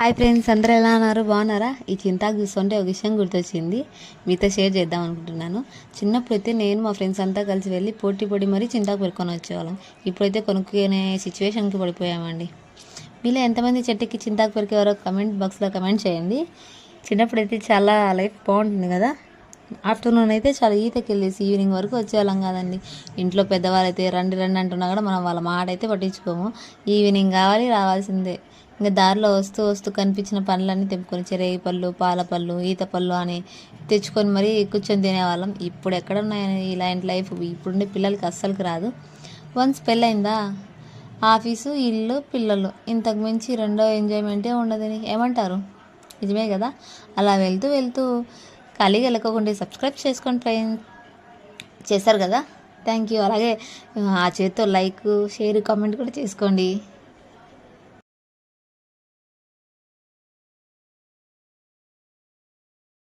Hi friends, అందరూ ఎలా ఉన్నారు? బాగున్నారా? ఈ చింతాకు చూస్తుంటే ఒక విషయం గుర్తొచ్చింది, మీతో షేర్ చేద్దాం అనుకుంటున్నాను. చిన్నప్పుడైతే నేను మా ఫ్రెండ్స్ అంతా కలిసి వెళ్ళి పోటీ మరీ చింతాకు పెట్టుకొని వచ్చేవాళ్ళం. ఇప్పుడైతే కొనుక్కునే సిచ్యువేషన్కి పడిపోయామండి. మీలో ఎంతమంది చెట్టుకి చింతాకు పెరికేవారో కమెంట్ బాక్స్లో కమెంట్ చేయండి. చిన్నప్పుడైతే చాలా లైఫ్ బాగుంటుంది కదా. ఆఫ్టర్నూన్ అయితే చాలా ఈతకి వెళ్ళేసి ఈవినింగ్ వరకు వచ్చేవాళ్ళం కాదండి. ఇంట్లో పెద్దవాళ్ళు అయితే రండి రండి అంటున్నా కూడా మనం వాళ్ళ మాట అయితే పట్టించుకోము. ఈవినింగ్ కావాలి, రావాల్సిందే. ఇంకా దారిలో వస్తూ వస్తూ కనిపించిన పండ్లన్నీ తెంపుకొని చెరేగి పళ్ళు, పాల పళ్ళు, ఈత పళ్ళు అని తెచ్చుకొని మరీ కూర్చొని తినేవాళ్ళం. ఇప్పుడు ఎక్కడ ఉన్నాయని ఇలాంటి లైఫ్ ఇప్పుడుండే పిల్లలకి అస్సలుకి రాదు. వన్స్ పెళ్ళైందా, ఆఫీసు, ఇల్లు, పిల్లలు, ఇంతకు మించి రెండో ఎంజాయ్మెంటే ఉండదని ఏమంటారు? నిజమే కదా. అలా వెళ్తూ వెళ్తూ ఖాళీగా వెళ్ళకోకుండా సబ్స్క్రైబ్ చేసుకొని ఫ్రెండ్స్ చేస్తారు కదా. Thank you. అలాగే ఆ చేతితో లైక్, షేర్, కామెంట్ కూడా చేసుకోండి.